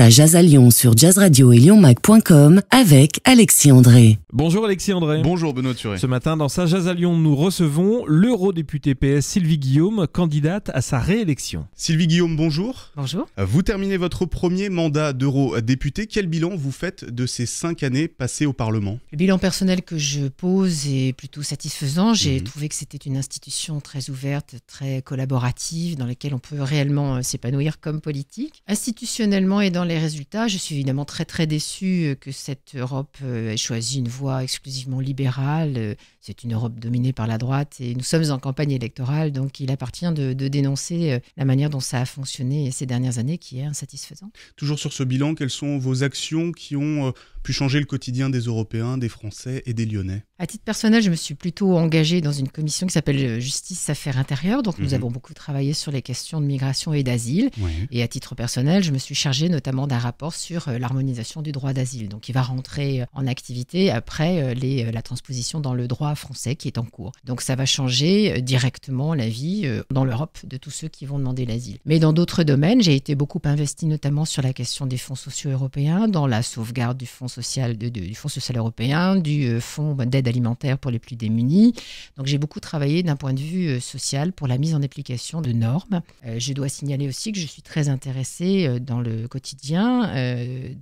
Ça jazz à Lyon sur Jazz Radio et lyonmac.com avec Alexis André. Bonjour Alexis André. Bonjour Benoît Thuré. Ce matin dans Ça jazz à Lyon, nous recevons l'eurodéputée PS Sylvie Guillaume, candidate à sa réélection. Sylvie Guillaume, bonjour. Bonjour. Vous terminez votre premier mandat d'eurodéputé. Quel bilan vous faites de ces 5 années passées au Parlement ? Le bilan personnel que je pose est plutôt satisfaisant. J'ai trouvé que c'était une institution très ouverte, très collaborative, dans laquelle on peut réellement s'épanouir comme politique. Institutionnellement et dans les résultats, je suis évidemment très déçue que cette Europe ait choisi une voie exclusivement libérale. C'est une Europe dominée par la droite et nous sommes en campagne électorale, donc il appartient de dénoncer la manière dont ça a fonctionné ces dernières années qui est insatisfaisant. Toujours sur ce bilan, quelles sont vos actions qui ont pu changer le quotidien des Européens, des Français et des Lyonnais ? À titre personnel, je me suis plutôt engagée dans une commission qui s'appelle Justice Affaires Intérieures. Donc nous avons beaucoup travaillé sur les questions de migration et d'asile. Et à titre personnel, je me suis chargée notamment d'un rapport sur l'harmonisation du droit d'asile. Donc il va rentrer en activité après la transposition dans le droit français qui est en cours. Donc ça va changer directement la vie dans l'Europe de tous ceux qui vont demander l'asile. Mais dans d'autres domaines, j'ai été beaucoup investie notamment sur la question des fonds sociaux européens, dans la sauvegarde du fonds social, du fonds social européen, du fonds d'aide alimentaire pour les plus démunis. Donc j'ai beaucoup travaillé d'un point de vue social pour la mise en application de normes. Je dois signaler aussi que je suis très intéressée dans le quotidien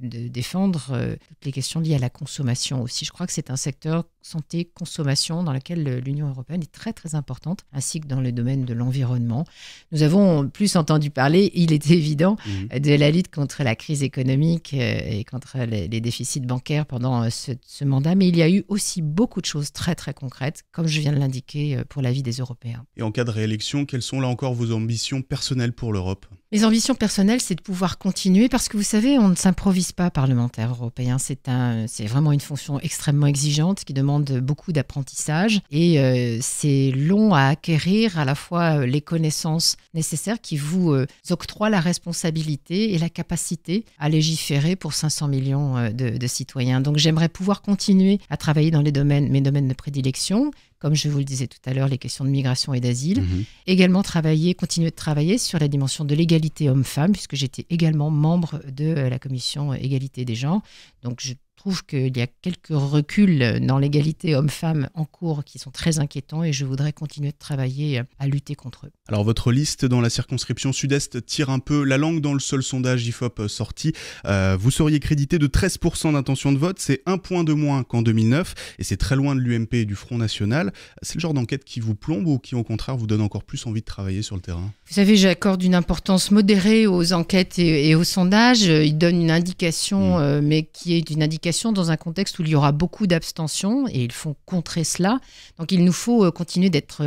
de défendre toutes les questions liées à la consommation aussi. Je crois que c'est un secteur santé-consommation dans lequel l'Union européenne est très importante, ainsi que dans le domaine de l'environnement. Nous avons plus entendu parler, il est évident, de la lutte contre la crise économique et contre les déficits bancaires pendant ce mandat, mais il y a eu aussi beaucoup de choses très concrètes, comme je viens de l'indiquer, pour la vie des Européens. Et en cas de réélection, quelles sont là encore vos ambitions personnelles pour l'Europe ? Mes ambitions personnelles, c'est de pouvoir continuer, parce que vous savez, on ne s'improvise pas parlementaire européen. C'est vraiment une fonction extrêmement exigeante qui demande beaucoup d'apprentissage et c'est long à acquérir à la fois les connaissances nécessaires qui vous octroient la responsabilité et la capacité à légiférer pour 500 millions de citoyens. Donc j'aimerais pouvoir continuer à travailler dans mes domaines de prédilection, comme je vous le disais tout à l'heure, les questions de migration et d'asile. Également continuer de travailler sur la dimension de l'égalité homme-femme, puisque j'étais également membre de la commission égalité des genres. Donc je trouve qu'il y a quelques reculs dans l'égalité homme-femme en cours qui sont très inquiétants et je voudrais continuer de travailler à lutter contre eux. Alors votre liste dans la circonscription sud-est tire un peu la langue dans le seul sondage IFOP sorti. Vous seriez crédité de 13% d'intention de vote, c'est 1 point de moins qu'en 2009 et c'est très loin de l'UMP et du Front National. C'est le genre d'enquête qui vous plombe ou qui au contraire vous donne encore plus envie de travailler sur le terrain ? Vous savez, j'accorde une importance modérée aux enquêtes et aux sondages. Ils donnent une indication, mais qui est une indication dans un contexte où il y aura beaucoup d'abstention et ils font contrer cela. Donc il nous faut continuer d'être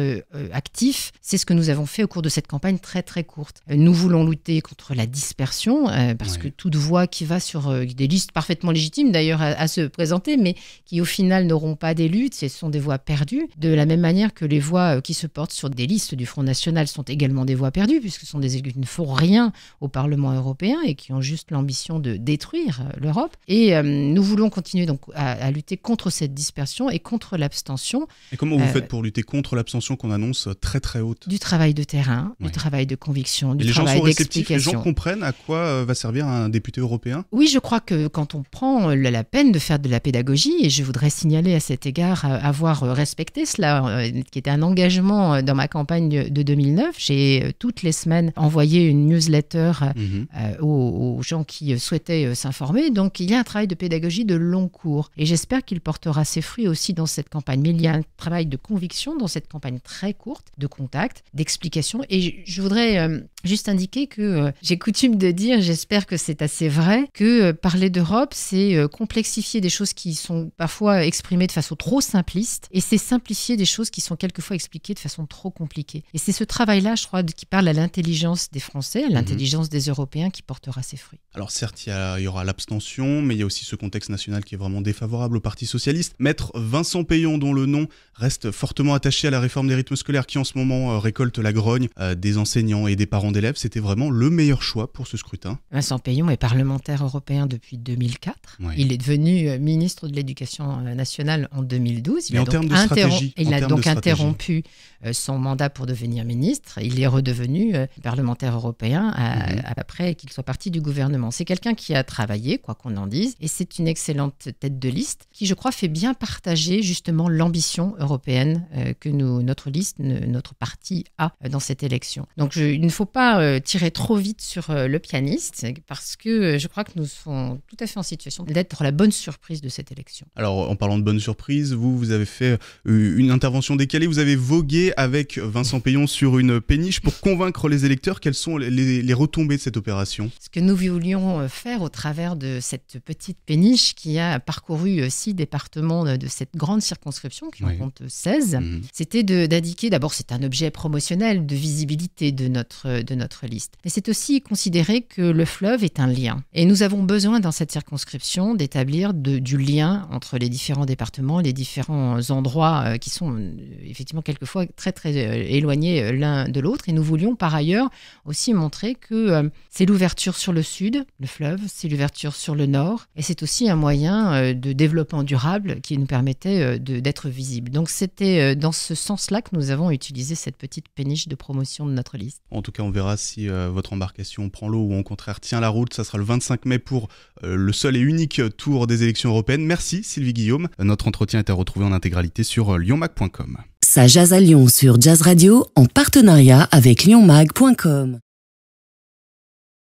actifs. C'est ce que nous avons fait au cours de cette campagne très courte. Nous voulons lutter contre la dispersion parce que toute voix qui va sur des listes parfaitement légitimes d'ailleurs à se présenter, mais qui au final n'auront pas d'élus, ce sont des voix perdues. De la même manière que les voix qui se portent sur des listes du Front National sont également des voix perdues puisque ce sont des élus qui ne font rien au Parlement européen et qui ont juste l'ambition de détruire l'Europe. Et nous voulons continuer donc à lutter contre cette dispersion et contre l'abstention. Et comment vous faites pour lutter contre l'abstention qu'on annonce très haute ? Du travail de terrain, du travail de conviction, du travail d'explication. Les gens comprennent à quoi va servir un député européen ? Oui, je crois que quand on prend la peine de faire de la pédagogie, et je voudrais signaler à cet égard avoir respecté cela, qui était un engagement dans ma campagne de 2009, j'ai toutes les semaines envoyé une newsletter aux gens qui souhaitaient s'informer. Donc il y a un travail de pédagogie de long cours. Et j'espère qu'il portera ses fruits aussi dans cette campagne. Mais il y a un travail de conviction dans cette campagne très courte, de contact, d'explication. Et je voudrais juste indiquer que j'ai coutume de dire, j'espère que c'est assez vrai, que parler d'Europe, c'est complexifier des choses qui sont parfois exprimées de façon trop simpliste. Et c'est simplifier des choses qui sont quelquefois expliquées de façon trop compliquée. Et c'est ce travail-là, je crois, qui parle à l'intelligence des Français, à l'intelligence des Européens qui portera ses fruits. Alors certes, il y aura l'abstention, mais il y a aussi ce contexte contexte national qui est vraiment défavorable au Parti socialiste. Maître Vincent Payon, dont le nom reste fortement attaché à la réforme des rythmes scolaires qui en ce moment récolte la grogne des enseignants et des parents d'élèves, c'était vraiment le meilleur choix pour ce scrutin. Vincent Payon est parlementaire européen depuis 2004. Ouais. Il est devenu ministre de l'Éducation nationale en 2012. Il a donc interrompu son mandat pour devenir ministre. Il est redevenu parlementaire européen après qu'il soit parti du gouvernement. C'est quelqu'un qui a travaillé, quoi qu'on en dise, et c'est une excellente tête de liste qui, je crois, fait bien partager justement l'ambition européenne que notre liste, notre parti a dans cette élection. Donc il ne faut pas tirer trop vite sur le pianiste parce que je crois que nous sommes tout à fait en situation d'être la bonne surprise de cette élection. Alors, en parlant de bonne surprise, vous avez fait une intervention décalée, vous avez vogué avec Vincent Payon sur une péniche pour convaincre les électeurs. Quelles sont les retombées de cette opération ? Ce que nous voulions faire au travers de cette petite péniche qui a parcouru 6 départements de cette grande circonscription, qui en compte 16, c'était d'indiquer, d'abord c'est un objet promotionnel de visibilité de notre liste, mais c'est aussi considérer que le fleuve est un lien. Et nous avons besoin dans cette circonscription d'établir du lien entre les différents départements, les différents endroits qui sont effectivement quelquefois très très éloignés l'un de l'autre. Et nous voulions par ailleurs aussi montrer que c'est l'ouverture sur le sud, le fleuve, c'est l'ouverture sur le nord, et c'est aussi un moyen de développement durable qui nous permettait d'être visible. Donc c'était dans ce sens-là que nous avons utilisé cette petite péniche de promotion de notre liste. En tout cas, on verra si votre embarcation prend l'eau ou au contraire tient la route. Ça sera le 25 mai pour le seul et unique tour des élections européennes. Merci Sylvie Guillaume. Notre entretien est à retrouver en intégralité sur lyonmag.com. Ça jase à Lyon sur Jazz Radio en partenariat avec lyonmag.com.